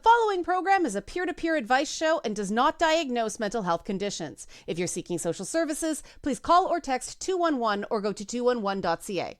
following program is a peer-to-peer advice show and does not diagnose mental health conditions. If you're seeking social services, please call or text 211 or go to 211.ca.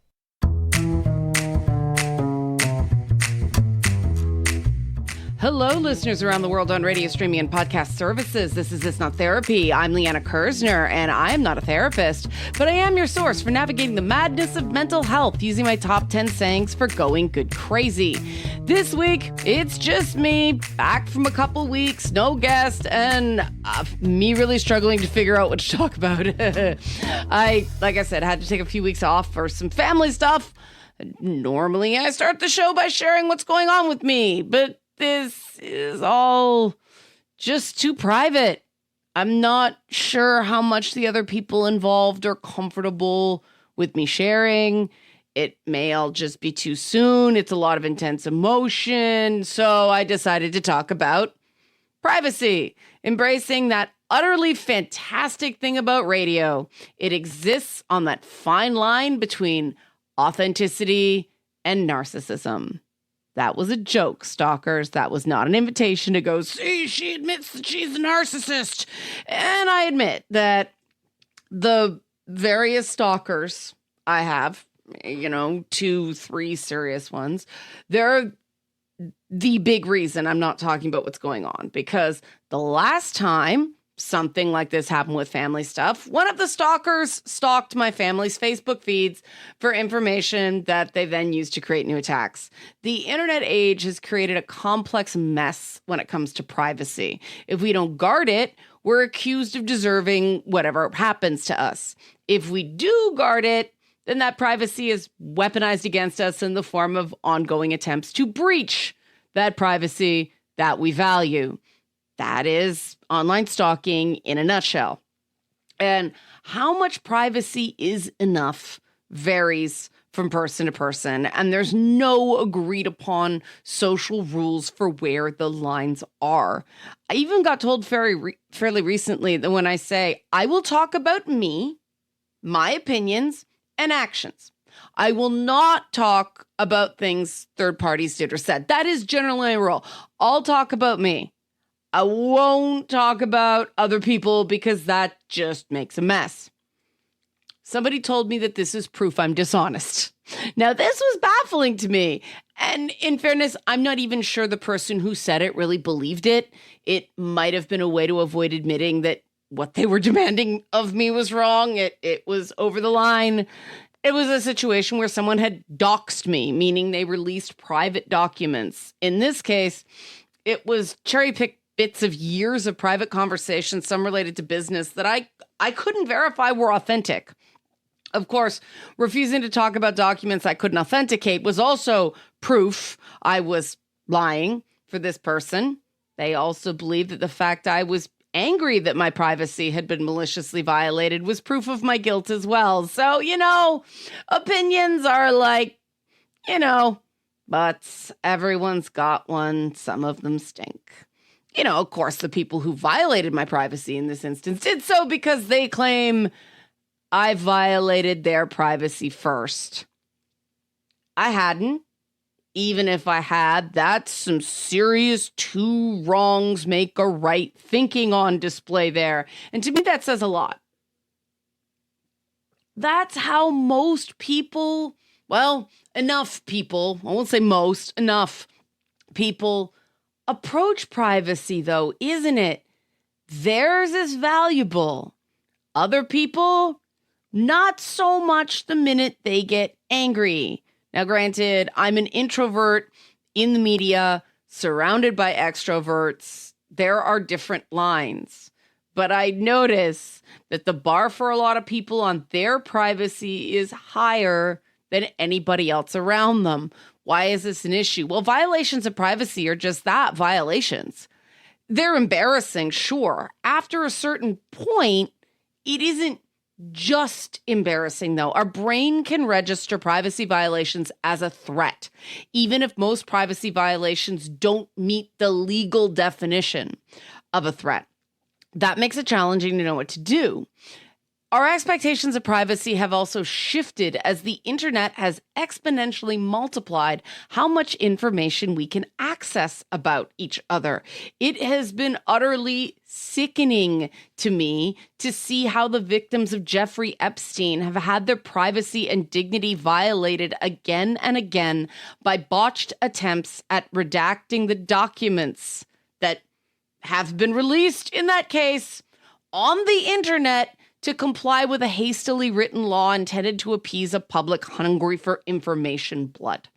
Hello, listeners around the world on radio, streaming, and podcast services. This is It's Not Therapy. I'm Liana and I'm not a therapist, but I am your source for navigating the madness of mental health using my top 10 sayings for going good crazy. This week, it's just me, back from a couple weeks, no guest, and me really struggling to figure out what to talk about. Like I said, had to take a few weeks off for some family stuff. Normally, I start the show by sharing what's going on with me, but this is all just too private. I'm not sure how much the other people involved are comfortable with me sharing. It may all just be too soon. It's a lot of intense emotion. So I decided to talk about privacy, embracing that utterly fantastic thing about radio. It exists on that fine line between authenticity and narcissism. That was a joke, stalkers. That was not an invitation to go, see, she admits that she's a narcissist. And I admit that the various stalkers I have, 2, 3 serious ones, they're the big reason I'm not talking about what's going on. Because the last time something like this happened with family stuff, one of the stalkers stalked my family's Facebook feeds for information that they then used to create new attacks. The internet age has created a complex mess when it comes to privacy. If we don't guard it, we're accused of deserving whatever happens to us. If we do guard it, then that privacy is weaponized against us in the form of ongoing attempts to breach that privacy that we value. That is online stalking in a nutshell. And how much privacy is enough varies from person to person, and there's no agreed upon social rules for where the lines are. I even got told fairly recently that when I say, I will talk about me, my opinions, and actions. I will not talk about things third parties did or said. That is generally a rule. I'll talk about me. I won't talk about other people because that just makes a mess. Somebody told me that this is proof I'm dishonest. Now, this was baffling to me. And in fairness, I'm not even sure the person who said it really believed it. It might have been a way to avoid admitting that what they were demanding of me was wrong. It was over the line. It was a situation where someone had doxed me, meaning they released private documents. In this case, it was cherry-picked bits of years of private conversations, some related to business, that I couldn't verify were authentic. Of course, refusing to talk about documents I couldn't authenticate was also proof I was lying for this person. They also believed that the fact I was angry that my privacy had been maliciously violated was proof of my guilt as well. So, opinions are like, but everyone's got one. Some of them stink. Of course, the people who violated my privacy in this instance did so because they claim I violated their privacy first. I hadn't. Even if I had, that's some serious two wrongs make a right thinking on display there. And to me, that says a lot. That's how most people, enough people, I won't say most, enough people approach privacy, though, isn't it? Theirs is valuable. Other people, not so much the minute they get angry. Now, granted, I'm an introvert in the media, surrounded by extroverts. There are different lines. But I notice that the bar for a lot of people on their privacy is higher than anybody else around them. Why is this an issue? Well, violations of privacy are just that, violations. They're embarrassing, sure. After a certain point, it isn't just embarrassing, though. Our brain can register privacy violations as a threat, even if most privacy violations don't meet the legal definition of a threat. That makes it challenging to know what to do. Our expectations of privacy have also shifted as the internet has exponentially multiplied how much information we can access about each other. It has been utterly sickening to me to see how the victims of Jeffrey Epstein have had their privacy and dignity violated again and again by botched attempts at redacting the documents that have been released in that case on the internet to comply with a hastily written law intended to appease a public hungry for information blood.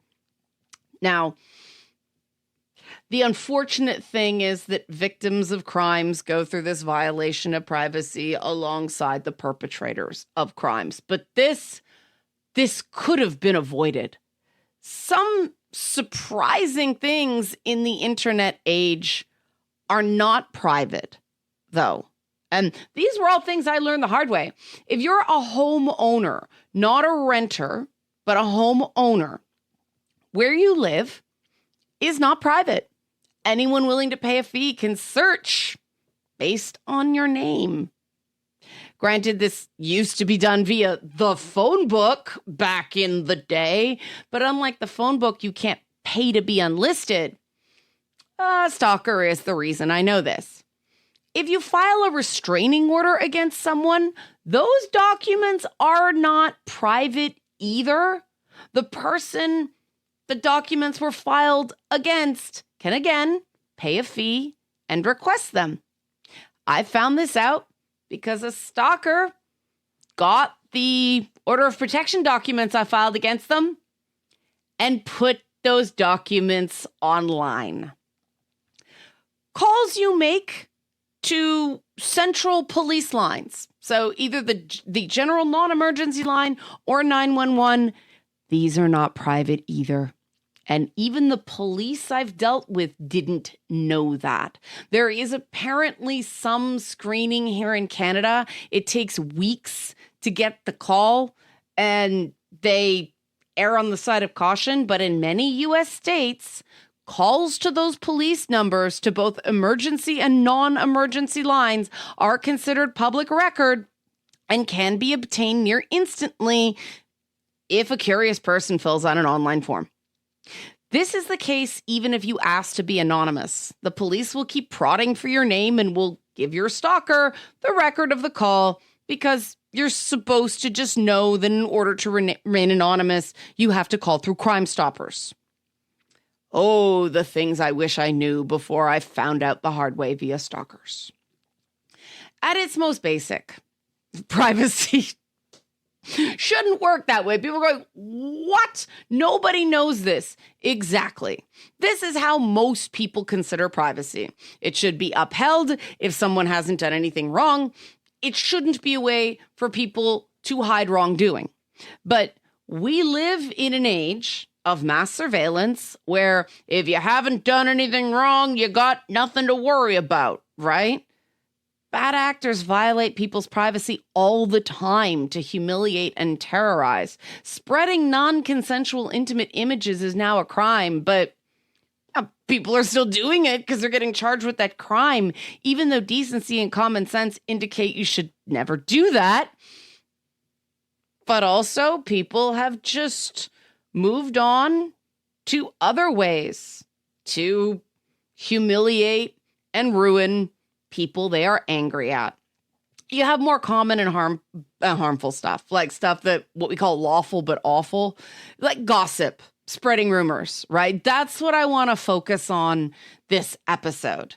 Now, the unfortunate thing is that victims of crimes go through this violation of privacy alongside the perpetrators of crimes. But this could have been avoided. Some surprising things in the internet age are not private, though. And these were all things I learned the hard way. If you're a homeowner, not a renter, but a homeowner, where you live is not private. Anyone willing to pay a fee can search based on your name. Granted, this used to be done via the phone book back in the day, but unlike the phone book, you can't pay to be unlisted. A stalker is the reason I know this. If you file a restraining order against someone, those documents are not private either. The person the documents were filed against can again pay a fee and request them. I found this out because a stalker got the order of protection documents I filed against them and put those documents online. Calls you make to central police lines, so either the general non-emergency line or 911, these are not private either. And even the police I've dealt with didn't know that. There is apparently some screening here in Canada. It takes weeks to get the call, and they err on the side of caution. But in many U.S. states, calls to those police numbers to both emergency and non-emergency lines are considered public record and can be obtained near instantly if a curious person fills out an online form. This is the case even if you ask to be anonymous. The police will keep prodding for your name and will give your stalker the record of the call because you're supposed to just know that in order to remain anonymous, you have to call through Crime Stoppers. Oh, the things I wish I knew before I found out the hard way via stalkers. At its most basic, privacy shouldn't work that way. People are going, what? Nobody knows this. Exactly. This is how most people consider privacy. It should be upheld if someone hasn't done anything wrong. It shouldn't be a way for people to hide wrongdoing. But we live in an age of mass surveillance where if you haven't done anything wrong, you got nothing to worry about, right? Bad actors violate people's privacy all the time to humiliate and terrorize. Spreading non-consensual intimate images is now a crime, but people are still doing it because they're getting charged with that crime, even though decency and common sense indicate you should never do that. But also, people have just moved on to other ways to humiliate and ruin people they are angry at. You have more common and harmful stuff, like stuff that what we call lawful but awful, like gossip, spreading rumors, right? That's what I want to focus on this episode.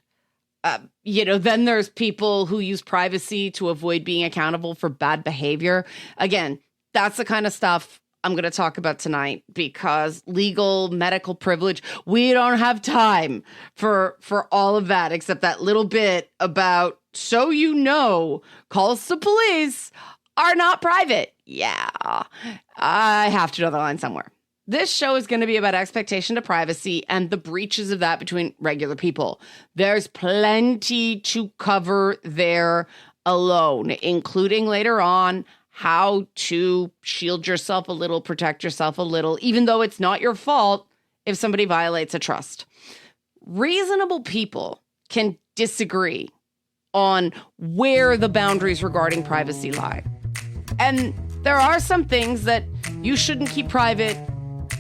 Then there's people who use privacy to avoid being accountable for bad behavior. Again, that's the kind of stuff I'm going to talk about tonight because legal, medical privilege, we don't have time for all of that except that little bit about, so you know, calls to police are not private. Yeah, I have to draw the line somewhere. This show is going to be about expectation to privacy and the breaches of that between regular people. There's plenty to cover there alone, including later on how to shield yourself a little, protect yourself a little, even though it's not your fault if somebody violates a trust. Reasonable people can disagree on where the boundaries regarding privacy lie. And there are some things that you shouldn't keep private,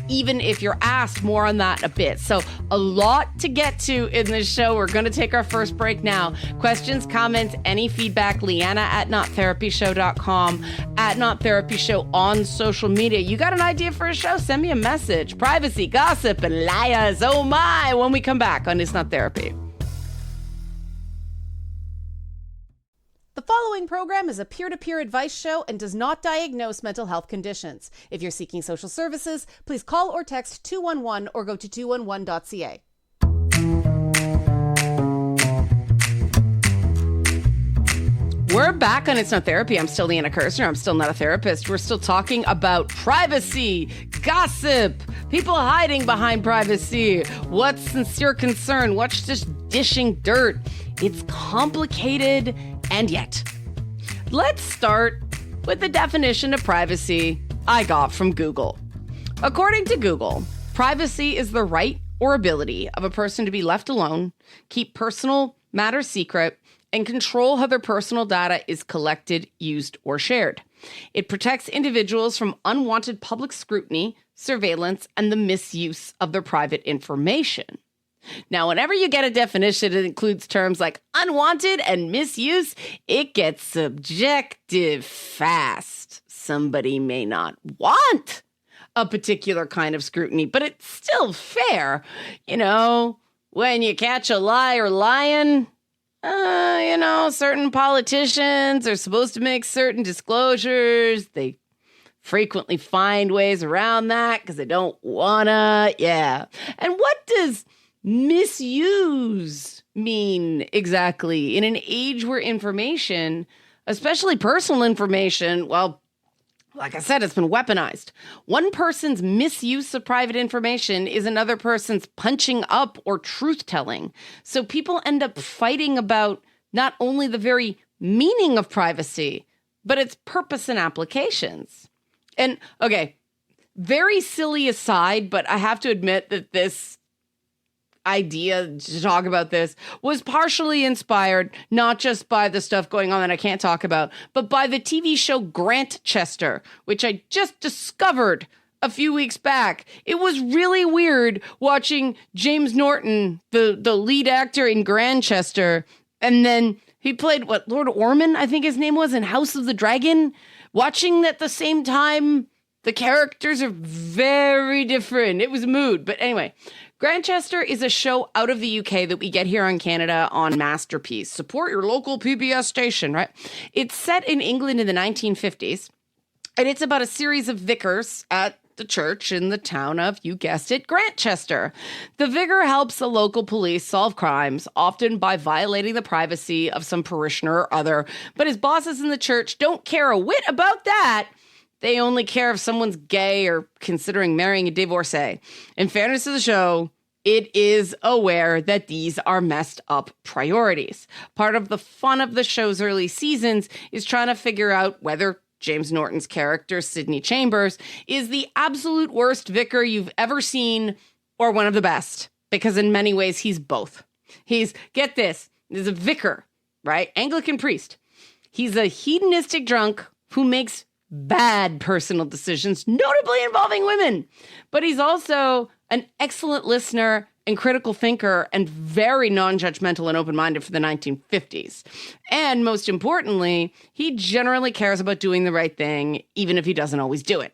even if you're asked. More on that a bit. So a lot to get to in this show. We're going to take our first break now. Questions, comments, any feedback, Liana at nottherapyshow.com, at nottherapyshow on social media. You got an idea for a show? Send me a message. Privacy, gossip, and liars. Oh my, when we come back on It's Not Therapy. The following program is a peer-to-peer advice show and does not diagnose mental health conditions. If you're seeking social services, please call or text 211 or go to 211.ca. We're back on It's Not Therapy. I'm still Liana Kersner. I'm still not a therapist. We're still talking about privacy, gossip, people hiding behind privacy. What's sincere concern? What's just dishing dirt? It's complicated, and yet. Let's start with the definition of privacy I got from Google. According to Google, privacy is the right or ability of a person to be left alone, keep personal matters secret, and control how their personal data is collected, used, or shared. It protects individuals from unwanted public scrutiny, surveillance, and the misuse of their private information. Now, whenever you get a definition that includes terms like unwanted and misuse, it gets subjective fast. Somebody may not want a particular kind of scrutiny, but it's still fair. You know, when you catch a liar lying, certain politicians are supposed to make certain disclosures. They frequently find ways around that because they don't wanna. Yeah. And what does misuse mean exactly in an age where information, especially personal information, well, like I said, it's been weaponized. One person's misuse of private information is another person's punching up or truth-telling. So people end up fighting about not only the very meaning of privacy, but its purpose and applications. And, okay, very silly aside, but I have to admit that this idea to talk about this was partially inspired not just by the stuff going on that I can't talk about, but by the TV show Grantchester, which I just discovered a few weeks back. It was really weird watching James Norton, the lead actor in Grantchester, and then he played, Lord Ormond, I think his name was, in House of the Dragon. Watching at the same time, the characters are very different. It was a mood. But anyway, Grantchester is a show out of the UK that we get here on Canada on Masterpiece. Support your local PBS station, right? It's set in England in the 1950s, and it's about a series of vicars at the church in the town of, you guessed it, Grantchester. The vicar helps the local police solve crimes, often by violating the privacy of some parishioner or other, but his bosses in the church don't care a whit about that. They only care if someone's gay or considering marrying a divorcee. In fairness to the show, it is aware that these are messed up priorities. Part of the fun of the show's early seasons is trying to figure out whether James Norton's character, Sidney Chambers, is the absolute worst vicar you've ever seen or one of the best. Because in many ways, he's both. He's, get this, he's a vicar, right? Anglican priest. He's a hedonistic drunk who makes bad personal decisions, notably involving women. But he's also an excellent listener and critical thinker and very non-judgmental and open-minded for the 1950s. And most importantly, he generally cares about doing the right thing, even if he doesn't always do it.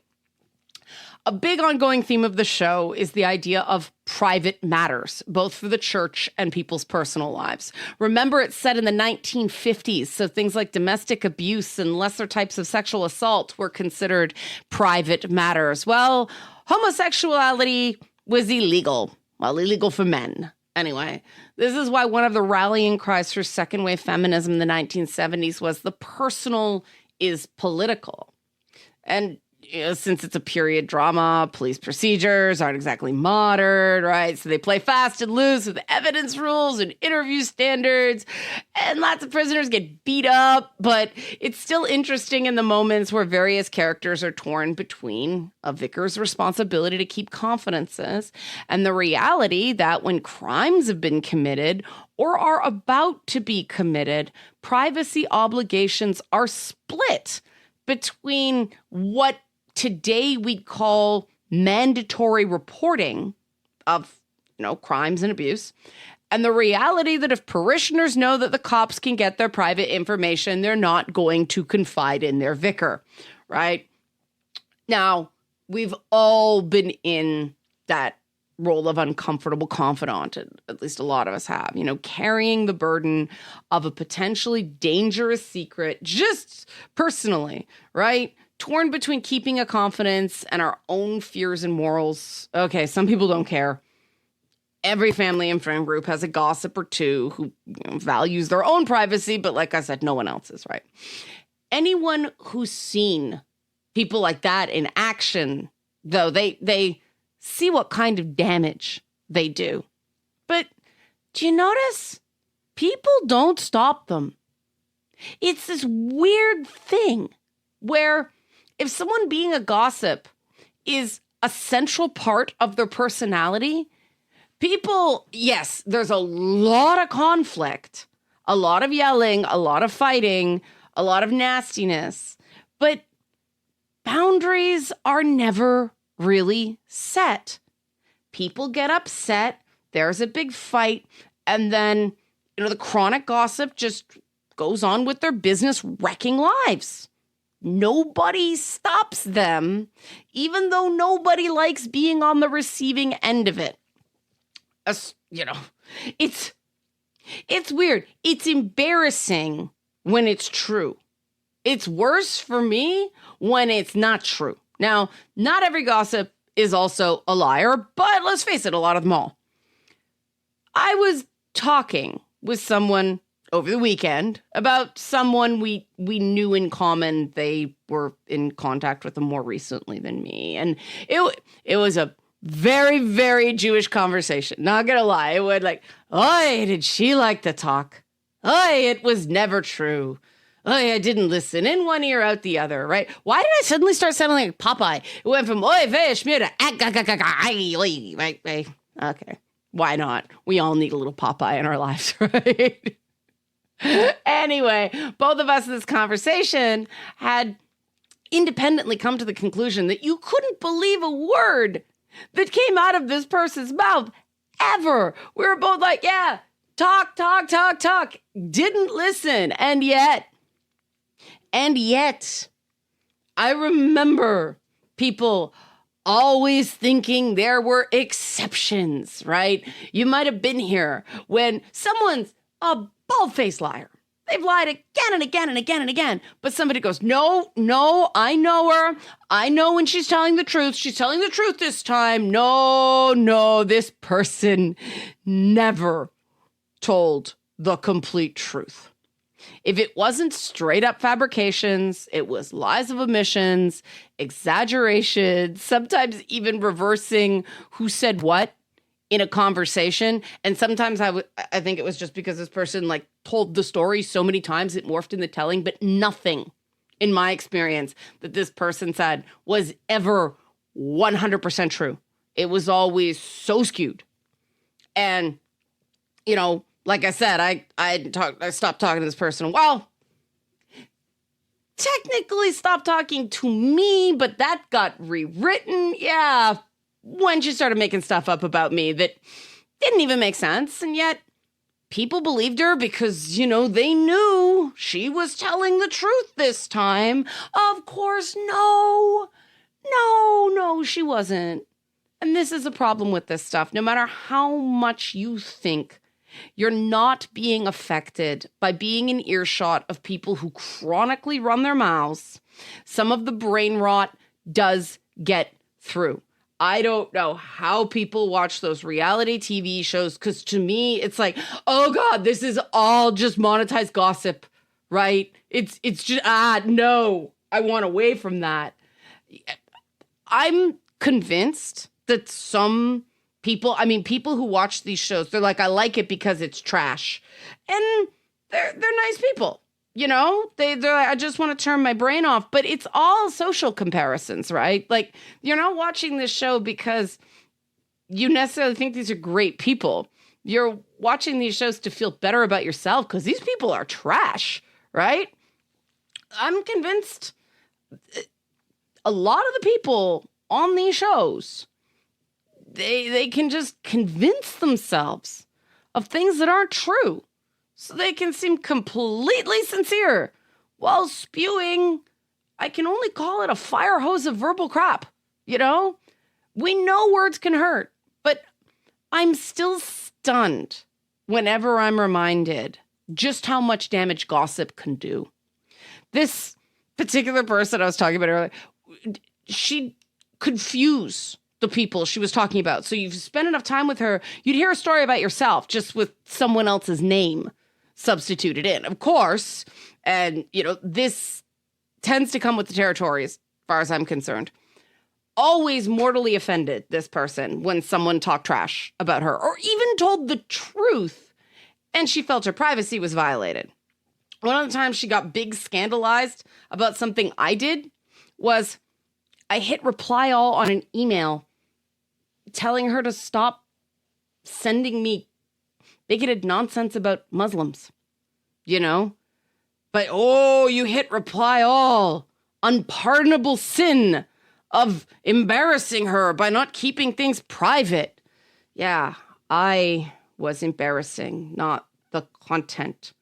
A big ongoing theme of the show is the idea of private matters, both for the church and people's personal lives. Remember, it's set in the 1950s, so things like domestic abuse and lesser types of sexual assault were considered private matters. Well, homosexuality was illegal. Well, illegal for men. Anyway, this is why one of the rallying cries for second wave feminism in the 1970s was the personal is political. And since it's a period drama, police procedures aren't exactly modern, right? So they play fast and loose with evidence rules and interview standards, and lots of prisoners get beat up, but it's still interesting in the moments where various characters are torn between a vicar's responsibility to keep confidences and the reality that when crimes have been committed or are about to be committed, privacy obligations are split between what today we'd call mandatory reporting of, crimes and abuse, and the reality that if parishioners know that the cops can get their private information, they're not going to confide in their vicar, right? Now, we've all been in that role of uncomfortable confidant, at least a lot of us have, carrying the burden of a potentially dangerous secret, just personally, right? Torn between keeping a confidence and our own fears and morals. Okay, some people don't care. Every family and friend group has a gossip or two who values their own privacy, but like I said, no one else's, right? Anyone who's seen people like that in action, though, they see what kind of damage they do. But do you notice? People don't stop them. It's this weird thing where if someone being a gossip is a central part of their personality, people, yes, there's a lot of conflict, a lot of yelling, a lot of fighting, a lot of nastiness, but boundaries are never really set. People get upset, there's a big fight, and then, the chronic gossip just goes on with their business, wrecking lives. Nobody stops them, even though nobody likes being on the receiving end of it. It's weird. It's embarrassing when it's true. It's worse for me when it's not true. Now, not every gossip is also a liar, but let's face it, a lot of them all. I was talking with someone over the weekend about someone we knew in common. They were in contact with them more recently than me. And it was a very, very Jewish conversation. Not gonna lie. It would oy, did she like to talk? Oy, it was never true. Oy, I didn't listen. In one ear, out the other, right? Why did I suddenly start sounding like Popeye? It went from oy, vey, schmier to right? Okay. Why not? We all need a little Popeye in our lives, right? Anyway, both of us in this conversation had independently come to the conclusion that you couldn't believe a word that came out of this person's mouth ever. We were both like, yeah, talk. Didn't listen. And yet, I remember people always thinking there were exceptions, right? You might have been here when someone's a bald-faced liar. They've lied again and again and again and again. But somebody goes, no, I know her. I know when she's telling the truth. She's telling the truth this time. No, this person never told the complete truth. If it wasn't straight up fabrications, it was lies of omissions, exaggeration, sometimes even reversing who said what in a conversation. And sometimes I think it was just because this person told the story so many times it morphed in the telling, but nothing in my experience that this person said was ever 100% true. It was always so skewed. And, like I said, I stopped talking to this person. Well, technically stopped talking to me, but that got rewritten. Yeah, when she started making stuff up about me that didn't even make sense. And yet people believed her because, they knew she was telling the truth this time. Of course, no, she wasn't. And this is a problem with this stuff. No matter how much you think you're not being affected by being in earshot of people who chronically run their mouths, some of the brain rot does get through. I don't know how people watch those reality TV shows, because to me, it's like, oh God, this is all just monetized gossip, right? It's just, no, I want away from that. I'm convinced that some people who watch these shows, they're like, I like it because it's trash. And they're nice people. They're like, I just want to turn my brain off. But it's all social comparisons, right? You're not watching this show because you necessarily think these are great people. You're watching these shows to feel better about yourself because these people are trash, right? I'm convinced a lot of the people on these shows, they can just convince themselves of things that aren't true. So they can seem completely sincere while spewing, I can only call it a fire hose of verbal crap. You know, we know words can hurt, but I'm still stunned whenever I'm reminded just how much damage gossip can do. This particular person I was talking about earlier, she confuse the people she was talking about. So you've spent enough time with her, you'd hear a story about yourself just with someone else's name substituted in. Of course, and this tends to come with the territory as far as I'm concerned. Always mortally offended this person when someone talked trash about her or even told the truth and she felt her privacy was violated. One of the times she got big scandalized about something I did was I hit reply all on an email telling her to stop sending me bigoted nonsense about Muslims, But, you hit reply all. Unpardonable sin of embarrassing her by not keeping things private. Yeah, I was embarrassing, not the content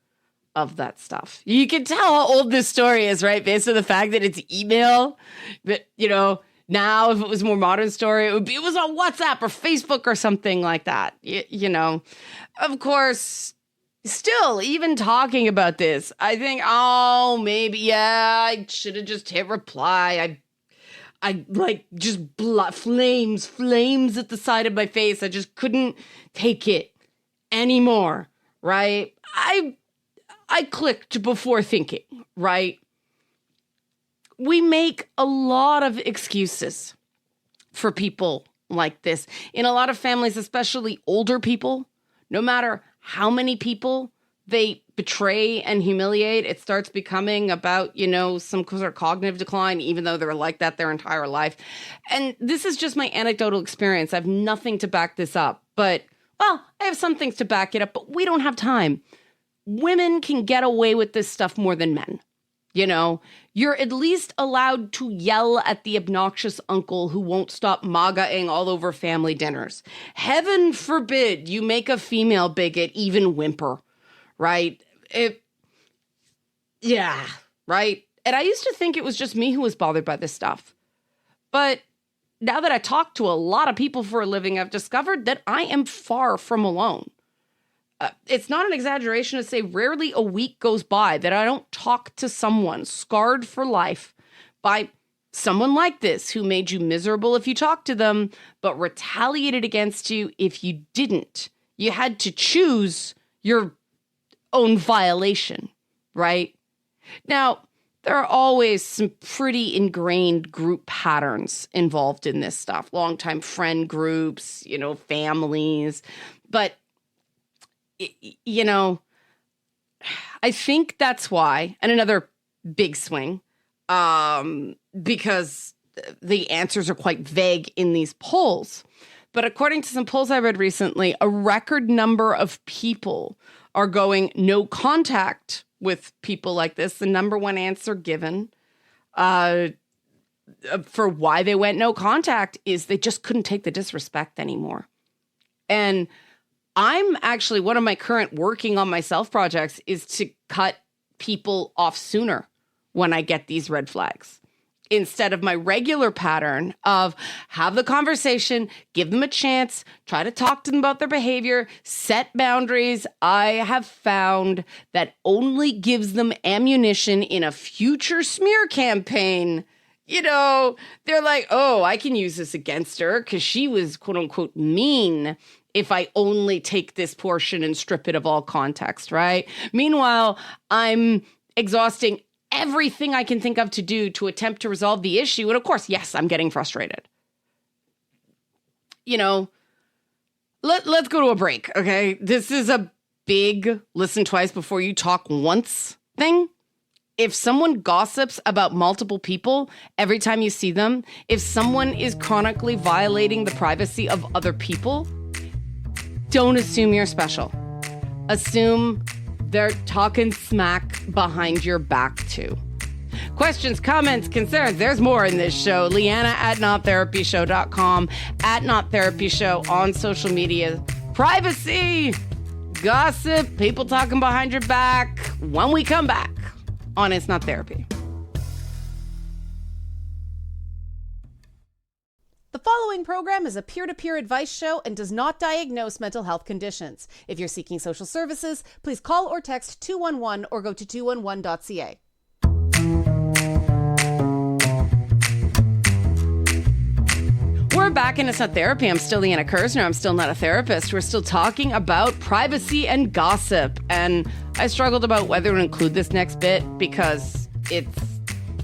of that stuff. You can tell how old this story is, right? Based on the fact that it's email. But, now if it was a more modern story, it was on WhatsApp or Facebook or something like that. Of course, still, even talking about this, I think, maybe, I should have just hit reply. I just flames at the side of my face. I just couldn't take it anymore, right? I clicked before thinking, right? We make a lot of excuses for people like this. In a lot of families, especially older people, no matter how many people they betray and humiliate, it starts becoming about, some sort of cognitive decline, even though they're like that their entire life. And this is just my anecdotal experience. I have nothing to back this up, but, I have some things to back it up, but we don't have time. Women can get away with this stuff more than men. You're at least allowed to yell at the obnoxious uncle who won't stop MAGA-ing all over family dinners. Heaven forbid you make a female bigot even whimper, right? Right? And I used to think it was just me who was bothered by this stuff. But now that I talk to a lot of people for a living, I've discovered that I am far from alone. It's not an exaggeration to say rarely a week goes by that I don't talk to someone scarred for life by someone like this who made you miserable if you talked to them, but retaliated against you if you didn't. You had to choose your own violation, right? Now, there are always some pretty ingrained group patterns involved in this stuff. Longtime friend groups, families, but I think that's why, and another big swing, because the answers are quite vague in these polls. But according to some polls I read recently, a record number of people are going no contact with people like this. The number one answer given for why they went no contact is they just couldn't take the disrespect anymore. And I'm actually, one of my current working on myself projects is to cut people off sooner when I get these red flags. Instead of my regular pattern of have the conversation, give them a chance, try to talk to them about their behavior, set boundaries, I have found that only gives them ammunition in a future smear campaign. They're like, I can use this against her because she was quote unquote mean. If I only take this portion and strip it of all context, right? Meanwhile, I'm exhausting everything I can think of to do to attempt to resolve the issue. And of course, yes, I'm getting frustrated. Let's go to a break, okay? This is a big listen twice before you talk once thing. If someone gossips about multiple people every time you see them, if someone is chronically violating the privacy of other people, don't assume you're special. Assume they're talking smack behind your back too. Questions, comments, concerns. There's more in this show. Liana at nottherapyshow.com, at nottherapyshow on social media. Privacy, gossip, people talking behind your back when we come back on It's Not Therapy. The following program is a peer-to-peer advice show and does not diagnose mental health conditions. If you're seeking social services, please call or text 211 or go to 211.ca. We're back in It's Not Therapy. I'm still Liana Kersner. I'm still not a therapist. We're still talking about privacy and gossip. And I struggled about whether to include this next bit because it's,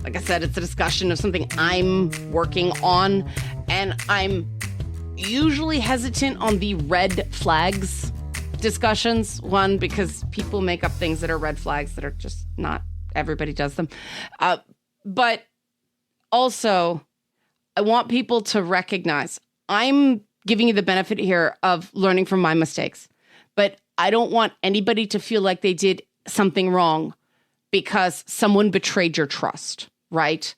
like I said, it's a discussion of something I'm working on. And I'm usually hesitant on the red flags discussions. One, because people make up things that are red flags that are just not, everybody does them. But also, I want people to recognize I'm giving you the benefit here of learning from my mistakes. But I don't want anybody to feel like they did something wrong because someone betrayed your trust, right?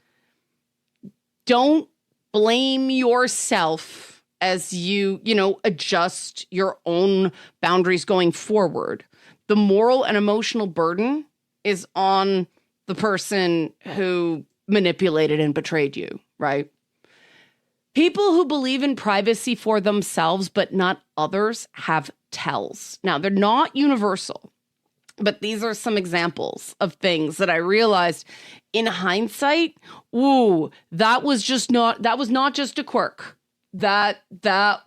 Don't blame yourself as you adjust your own boundaries going forward. The moral and emotional burden is on the person who manipulated and betrayed you, right? People who believe in privacy for themselves but not others have tells. Now, they're not universal, but these are some examples of things that I realized in hindsight, that was not just a quirk. That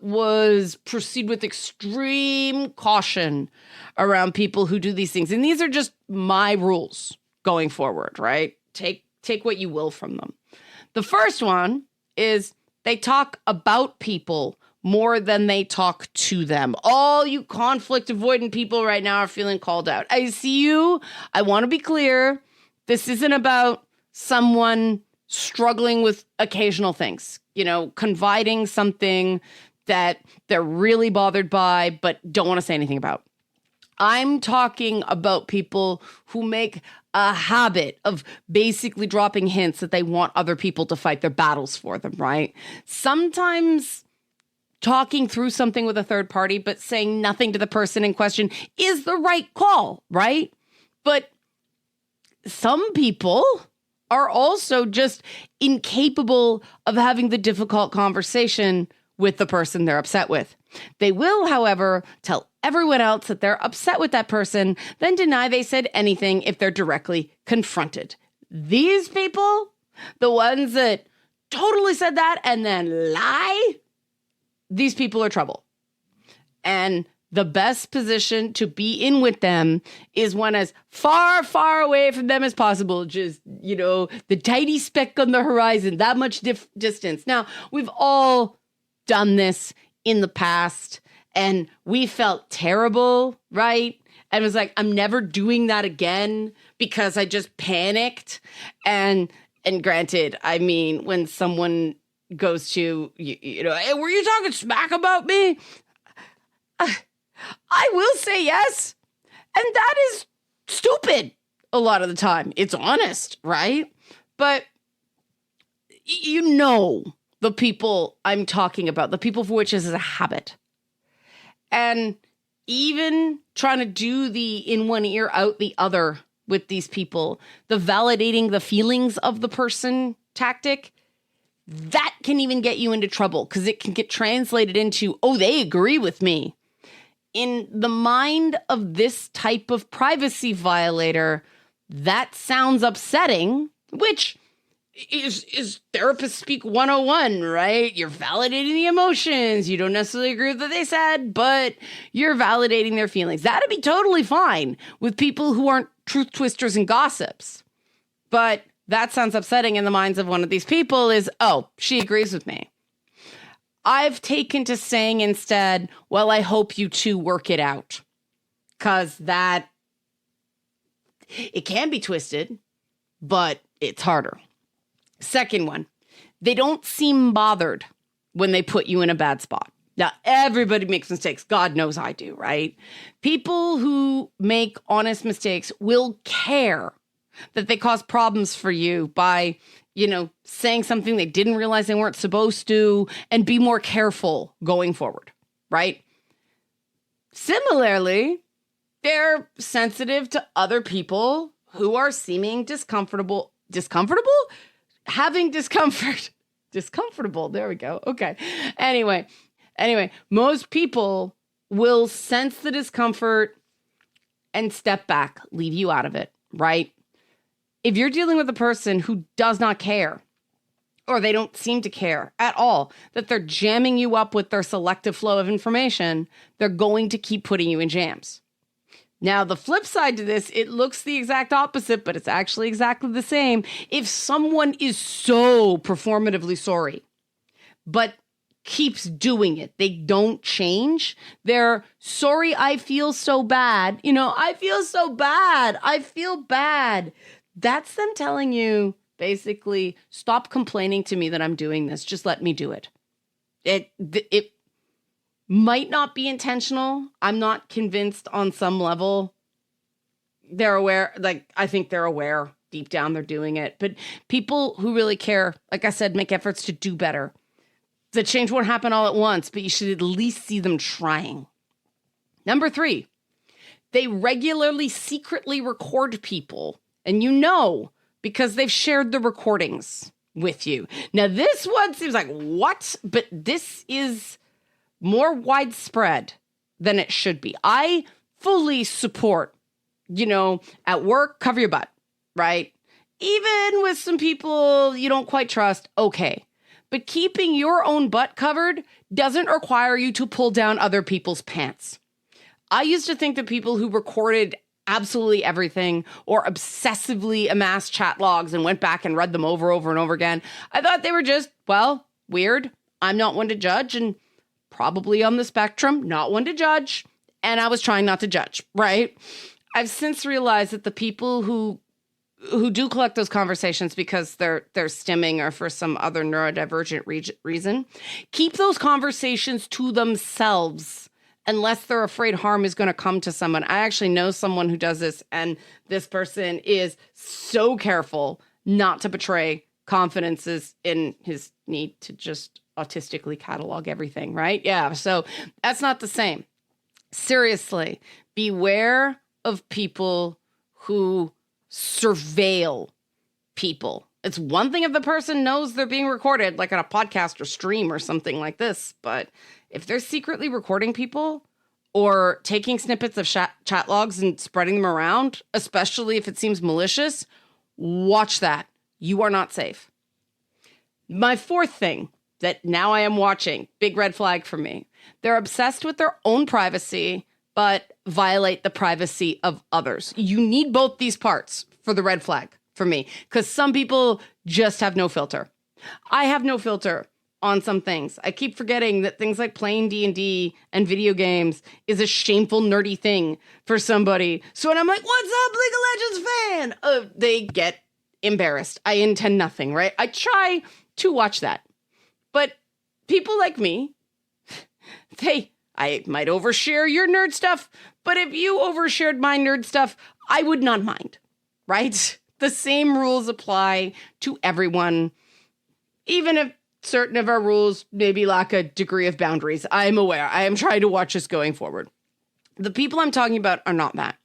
was proceed with extreme caution around people who do these things. And these are just my rules going forward, right? Take what you will from them. The first one is they talk about people more than they talk to them. All you conflict avoidant people right now are feeling called out. I see you. I want to be clear. This isn't about someone struggling with occasional things, confiding something that they're really bothered by, but don't want to say anything about. I'm talking about people who make a habit of basically dropping hints that they want other people to fight their battles for them, right? Sometimes talking through something with a third party, but saying nothing to the person in question is the right call, right? But some people are also just incapable of having the difficult conversation with the person they're upset with. They will, however, tell everyone else that they're upset with that person, then deny they said anything if they're directly confronted. These people, the ones that totally said that and then lie, these people are trouble. And the best position to be in with them is one as far, far away from them as possible. Just, the tiny speck on the horizon, that much distance. Now, we've all done this in the past and we felt terrible, right? And it was like, I'm never doing that again because I just panicked. And granted, I mean, when someone goes to, hey, were you talking smack about me? I will say yes. And that is stupid a lot of the time. It's honest, right? But the people I'm talking about, the people for which this is a habit. And even trying to do the in one ear, out the other with these people, the validating the feelings of the person tactic, that can even get you into trouble because it can get translated into, they agree with me. In the mind of this type of privacy violator, that sounds upsetting, which is therapist speak 101, right? You're validating the emotions. You don't necessarily agree with what they said, but you're validating their feelings. That'd be totally fine with people who aren't truth twisters and gossips. But that sounds upsetting in the minds of one of these people is, she agrees with me. I've taken to saying instead, well, I hope you two work it out. Because it can be twisted, but it's harder. Second one, they don't seem bothered when they put you in a bad spot. Now, everybody makes mistakes. God knows I do, right? People who make honest mistakes will care that they cause problems for you by, saying something they didn't realize they weren't supposed to, and be more careful going forward, right? Similarly, they're sensitive to other people who are seeming discomfortable, having discomfort, discomfortable. There we go. Okay. Anyway, most people will sense the discomfort and step back, leave you out of it, right? If you're dealing with a person who does not care, or they don't seem to care at all, that they're jamming you up with their selective flow of information, they're going to keep putting you in jams. Now, the flip side to this, it looks the exact opposite, but it's actually exactly the same. If someone is so performatively sorry, but keeps doing it, they don't change, they're sorry, I feel so bad. I feel so bad. I feel bad. That's them telling you, basically, stop complaining to me that I'm doing this. Just let me do it. It might not be intentional. I'm not convinced on some level. They're aware, I think they're aware deep down they're doing it. But people who really care, like I said, make efforts to do better. The change won't happen all at once, but you should at least see them trying. Number 3, they regularly secretly record people. And because they've shared the recordings with you. Now, this one seems like, what? But this is more widespread than it should be. I fully support, at work, cover your butt, right? Even with some people you don't quite trust, okay. But keeping your own butt covered doesn't require you to pull down other people's pants. I used to think that people who recorded absolutely everything or obsessively amassed chat logs and went back and read them over and over again, I thought they were just, weird. I'm not one to judge, and probably on the spectrum, not one to judge. And I was trying not to judge, right? I've since realized that the people who do collect those conversations because they're stimming or for some other neurodivergent reason, keep those conversations to themselves unless they're afraid harm is going to come to someone. I actually know someone who does this, and this person is so careful not to betray confidences in his need to just autistically catalog everything, right? Yeah, so that's not the same. Seriously, beware of people who surveil people. It's one thing if the person knows they're being recorded, like on a podcast or stream or something like this, but if they're secretly recording people or taking snippets of chat logs and spreading them around, especially if it seems malicious, watch that. You are not safe. My 4th thing that now I am watching, big red flag for me, they're obsessed with their own privacy, but violate the privacy of others. You need both these parts for the red flag for me, because some people just have no filter. I have no filter on some things. I keep forgetting that things like playing D&D and video games is a shameful, nerdy thing for somebody. So when I'm like, what's up, League of Legends fan? They get embarrassed. I intend nothing, right? I try to watch that. But people like me, I might overshare your nerd stuff, but if you overshared my nerd stuff, I would not mind, right? The same rules apply to everyone, even if certain of our rules maybe lack a degree of boundaries. I'm aware. I am trying to watch this going forward. The people I'm talking about are not that.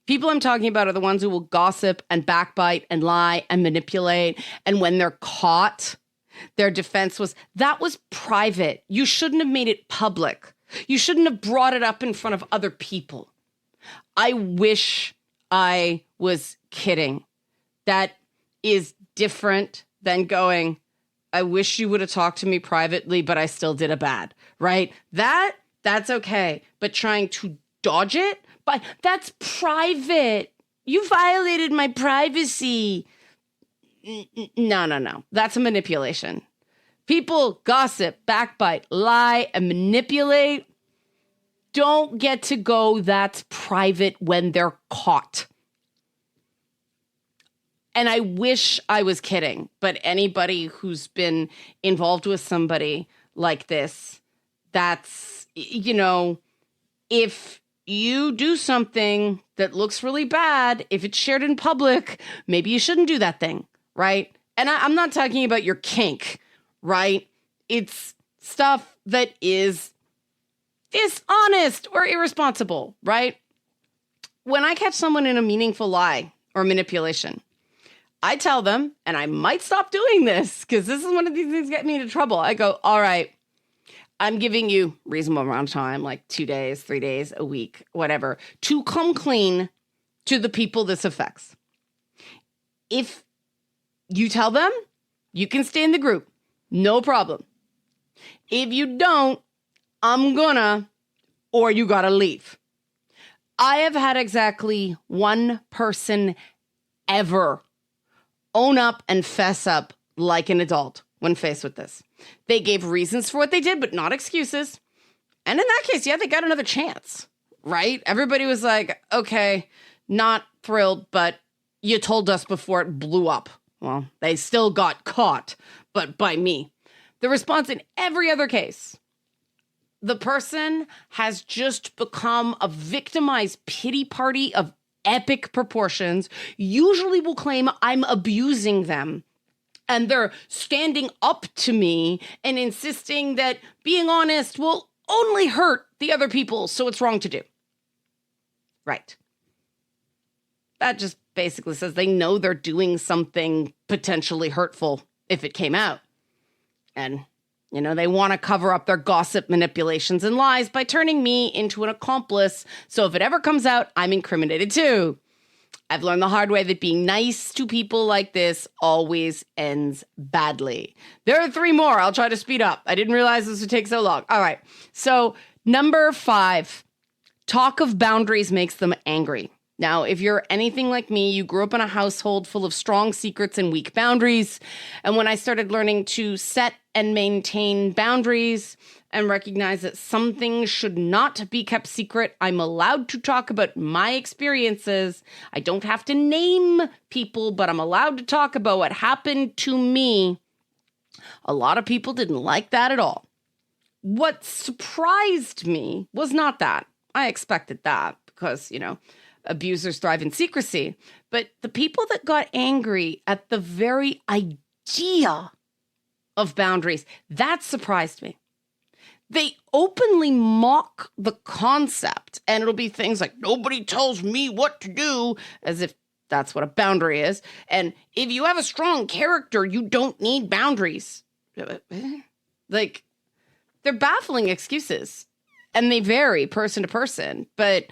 People I'm talking about are the ones who will gossip and backbite and lie and manipulate. And when they're caught, their defense was, that was private. You shouldn't have made it public. You shouldn't have brought it up in front of other people. I wish I was kidding. That is different than going, I wish you would have talked to me privately, but I still did a bad, right? That's okay. But trying to dodge it, but that's private. You violated my privacy. No. That's a manipulation. People gossip, backbite, lie, and manipulate. Don't get to go, that's private when they're caught. And I wish I was kidding, but anybody who's been involved with somebody like this, that's, if you do something that looks really bad, if it's shared in public, maybe you shouldn't do that thing, right? And I'm not talking about your kink, right? It's stuff that is dishonest or irresponsible, right? When I catch someone in a meaningful lie or manipulation, I tell them, and I might stop doing this because this is one of these things that get me into trouble. I go, all right, I'm giving you reasonable amount of time, like 2 days, 3 days, a week, whatever, to come clean to the people this affects. If you tell them, you can stay in the group, no problem. If you don't, I'm gonna, or you gotta leave. I have had exactly one person ever own up and fess up like an adult when faced with this. They gave reasons for what they did, but not excuses. And in that case, yeah, they got another chance, right? Everybody was like, okay, not thrilled, but you told us before it blew up. Well, they still got caught, but by me. The response in every other case, the person has just become a victimized pity party of epic proportions, usually will claim I'm abusing them. And they're standing up to me and insisting that being honest will only hurt the other people, so it's wrong to do. Right. That just basically says they know they're doing something potentially hurtful if it came out. And, they want to cover up their gossip, manipulations, and lies by turning me into an accomplice. So if it ever comes out, I'm incriminated too. I've learned the hard way that being nice to people like this always ends badly. There are 3 more. I'll try to speed up. I didn't realize this would take so long. All right. So number 5, talk of boundaries makes them angry. Now, if you're anything like me, you grew up in a household full of strong secrets and weak boundaries. And when I started learning to set and maintain boundaries and recognize that some things should not be kept secret, I'm allowed to talk about my experiences. I don't have to name people, but I'm allowed to talk about what happened to me. A lot of people didn't like that at all. What surprised me was not that. I expected that because, abusers thrive in secrecy. But the people that got angry at the very idea of boundaries, that surprised me. They openly mock the concept, and it'll be things like, nobody tells me what to do, as if that's what a boundary is. And if you have a strong character, you don't need boundaries. Like, they're baffling excuses, and they vary person to person. But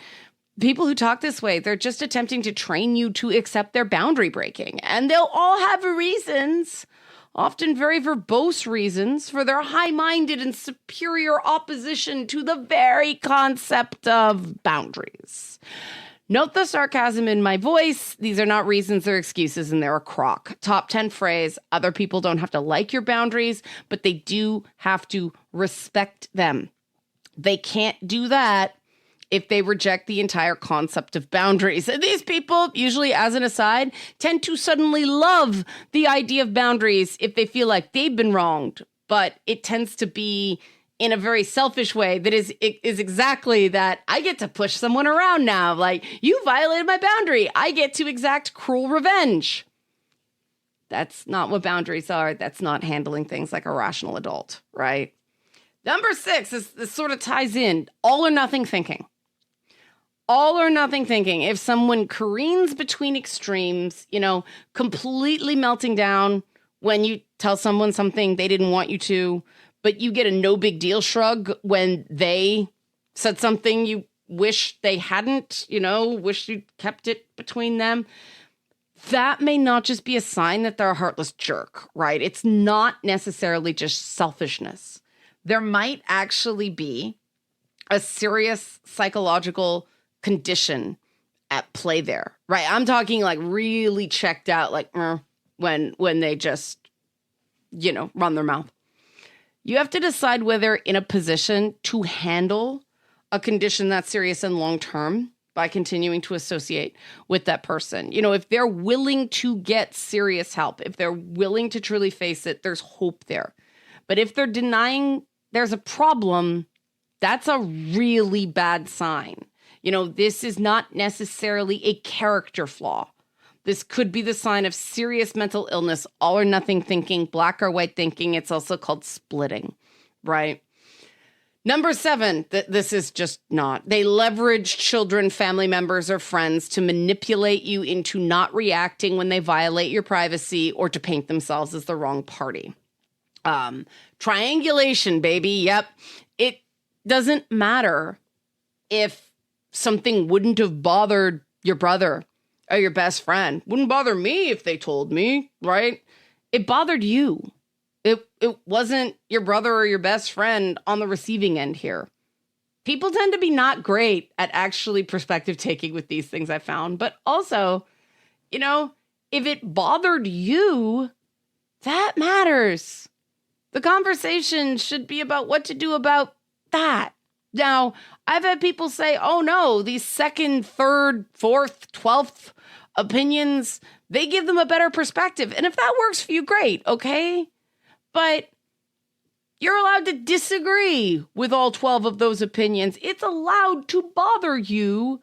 people who talk this way, they're just attempting to train you to accept their boundary breaking. And they'll all have reasons, often very verbose reasons, for their high-minded and superior opposition to the very concept of boundaries. Note the sarcasm in my voice. These are not reasons, they're excuses, and they're a crock. Top 10 phrase, other people don't have to like your boundaries, but they do have to respect them. They can't do that if they reject the entire concept of boundaries. And these people, usually as an aside, tend to suddenly love the idea of boundaries if they feel like they've been wronged. But it tends to be in a very selfish way that is exactly that. I get to push someone around now. Like, you violated my boundary. I get to exact cruel revenge. That's not what boundaries are. That's not handling things like a rational adult, right? Number 6, this sort of ties in, all or nothing thinking. All or nothing thinking. If someone careens between extremes, completely melting down when you tell someone something they didn't want you to, but you get a no big deal shrug when they said something you wish they hadn't, wish you kept it between them, that may not just be a sign that they're a heartless jerk, right? It's not necessarily just selfishness. There might actually be a serious psychological condition at play there, right? I'm talking like really checked out, like when they just, run their mouth. You have to decide whether in a position to handle a condition that's serious and long-term by continuing to associate with that person. If they're willing to get serious help, if they're willing to truly face it, there's hope there. But if they're denying there's a problem, that's a really bad sign. This is not necessarily a character flaw. This could be the sign of serious mental illness, all or nothing thinking, black or white thinking. It's also called splitting, right? Number 7, this is just not. They leverage children, family members, or friends to manipulate you into not reacting when they violate your privacy or to paint themselves as the wrong party. Triangulation, baby. Yep. It doesn't matter if something wouldn't have bothered your brother or your best friend. Wouldn't bother me if they told me, right? It bothered you. It wasn't your brother or your best friend on the receiving end here. People tend to be not great at actually perspective taking with these things, I found. But also, if it bothered you, that matters. The conversation should be about what to do about that. Now, I've had people say, oh no, these second, third, fourth, 12th opinions, they give them a better perspective. And if that works for you, great, okay? But you're allowed to disagree with all 12 of those opinions. It's allowed to bother you,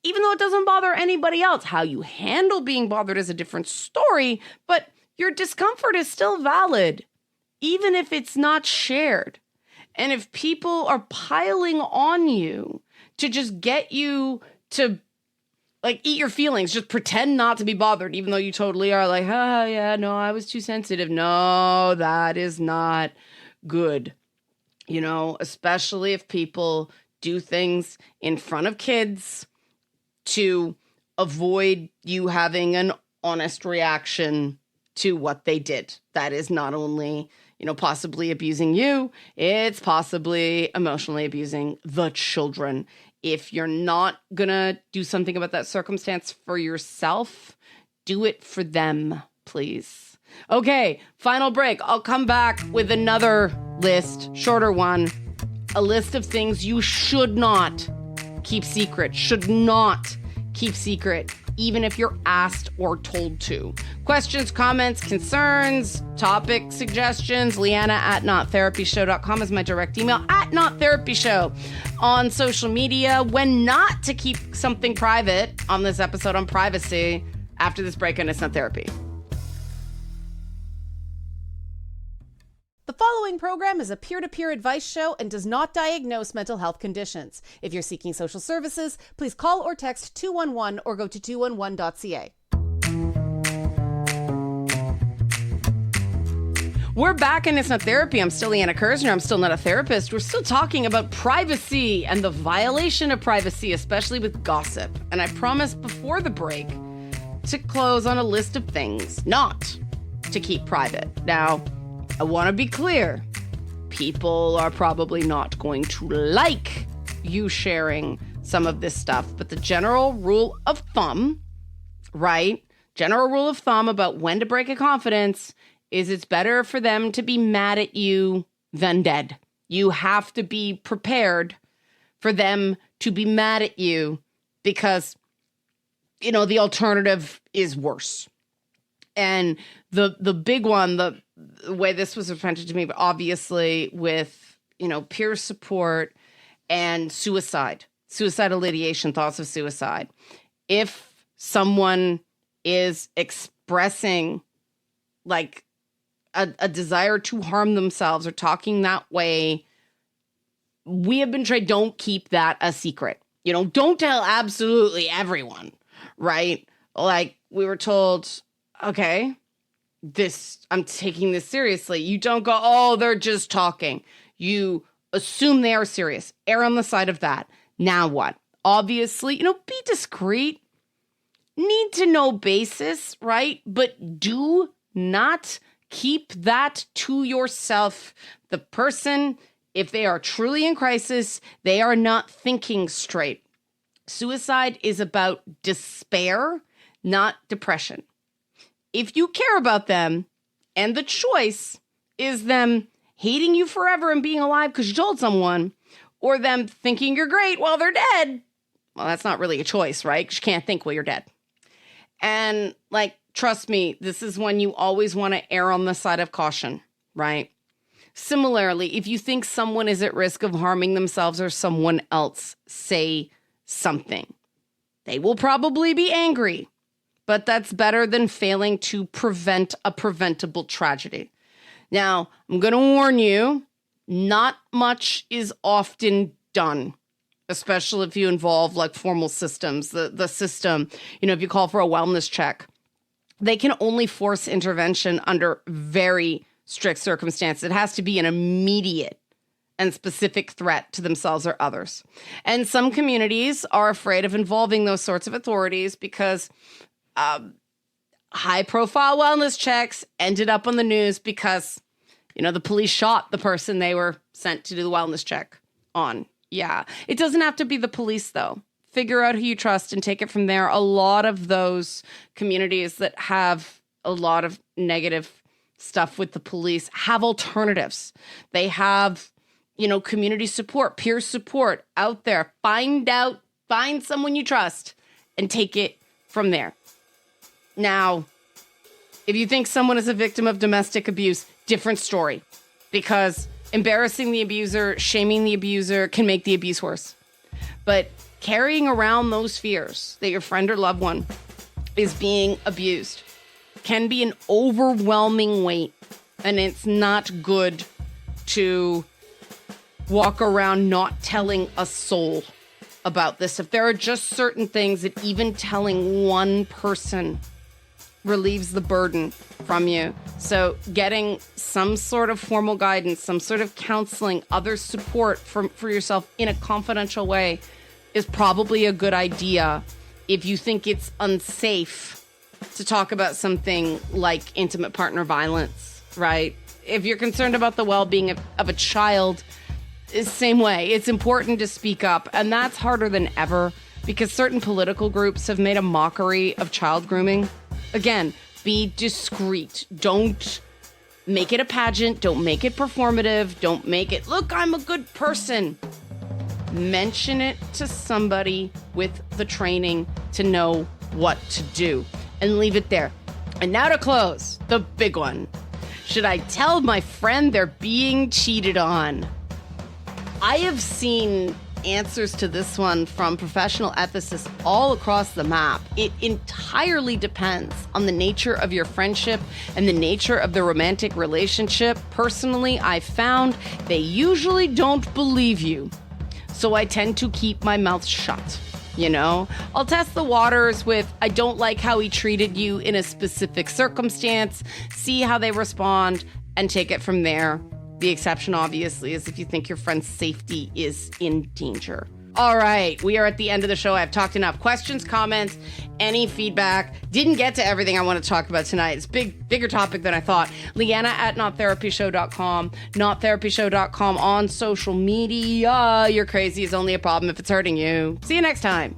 even though it doesn't bother anybody else. How you handle being bothered is a different story, but your discomfort is still valid, even if it's not shared. And if people are piling on you to just get you to eat your feelings, just pretend not to be bothered, even though you totally are I was too sensitive. No, that is not good. Especially if people do things in front of kids to avoid you having an honest reaction to what they did. That is not only, possibly abusing you, it's possibly emotionally abusing the children. If you're not gonna do something about that circumstance for yourself, do it for them, please. Okay, final break. I'll come back with another list, shorter one. A list of things you should not keep secret, even if you're asked or told to. Questions, comments, concerns, topic suggestions, Liana at nottherapyshow.com is my direct email, at nottherapyshow on social media. When not to keep something private on this episode on privacy after this break on It's Not Therapy. The following program is a peer-to-peer advice show and does not diagnose mental health conditions. If you're seeking social services, please call or text 211 or go to 211.ca. We're back and It's Not Therapy. I'm still Liana Kersner. I'm still not a therapist. We're still talking about privacy and the violation of privacy, especially with gossip. And I promised before the break to close on a list of things not to keep private. Now, I want to be clear. People are probably not going to like you sharing some of this stuff, but the general rule of thumb, right? General rule of thumb about when to break a confidence is it's better for them to be mad at you than dead. You have to be prepared for them to be mad at you because, the alternative is worse. And the big one, the way this was presented to me, but obviously with, peer support and suicidal ideation, thoughts of suicide. If someone is expressing a desire to harm themselves or talking that way, we have been trained, don't keep that a secret. Don't tell absolutely everyone, right? We were told, okay, I'm taking this seriously. You don't go, oh, they're just talking. You assume they are serious. Err on the side of that. Now what? Obviously, be discreet. Need to know basis, right? But do not keep that to yourself. The person, if they are truly in crisis, they are not thinking straight. Suicide is about despair, not depression. If you care about them and the choice is them hating you forever and being alive because you told someone, or them thinking you're great while they're dead, well, that's not really a choice, right? Because you can't think while you're dead. And trust me, this is when you always want to err on the side of caution, right? Similarly, if you think someone is at risk of harming themselves or someone else, say something. They will probably be angry, but that's better than failing to prevent a preventable tragedy. Now, I'm going to warn you, not much is often done, especially if you involve like formal systems. The system, if you call for a wellness check, they can only force intervention under very strict circumstances. It has to be an immediate and specific threat to themselves or others. And some communities are afraid of involving those sorts of authorities because high-profile wellness checks ended up on the news because, the police shot the person they were sent to do the wellness check on. Yeah. It doesn't have to be the police, though. Figure out who you trust and take it from there. A lot of those communities that have a lot of negative stuff with the police have alternatives. They have, community support, peer support out there. Find someone you trust and take it from there. Now, if you think someone is a victim of domestic abuse, different story, because embarrassing the abuser, shaming the abuser can make the abuse worse. But carrying around those fears that your friend or loved one is being abused can be an overwhelming weight, and it's not good to walk around not telling a soul about this. If there are just certain things that even telling one person relieves the burden from you. So getting some sort of formal guidance, some sort of counseling, other support for yourself in a confidential way is probably a good idea if you think it's unsafe to talk about something like intimate partner violence, right? If you're concerned about the well-being of a child, same way. It's important to speak up, and that's harder than ever because certain political groups have made a mockery of child grooming. Again, be discreet. Don't make it a pageant. Don't make it performative. Don't make it, look, I'm a good person. Mention it to somebody with the training to know what to do and leave it there. And now to close, the big one. Should I tell my friend they're being cheated on? I have seen answers to this one from professional ethicists all across the map. It entirely depends on the nature of your friendship and the nature of the romantic relationship. Personally, I found they usually don't believe you. So I tend to keep my mouth shut. I'll test the waters with, I don't like how he treated you in a specific circumstance, see how they respond, and take it from there. The exception, obviously, is if you think your friend's safety is in danger. All right, we are at the end of the show. I've talked enough. Questions, comments, any feedback. Didn't get to everything I want to talk about tonight. It's bigger topic than I thought. Liana at nottherapyshow.com. Nottherapyshow.com on social media. You're crazy is only a problem if it's hurting you. See you next time.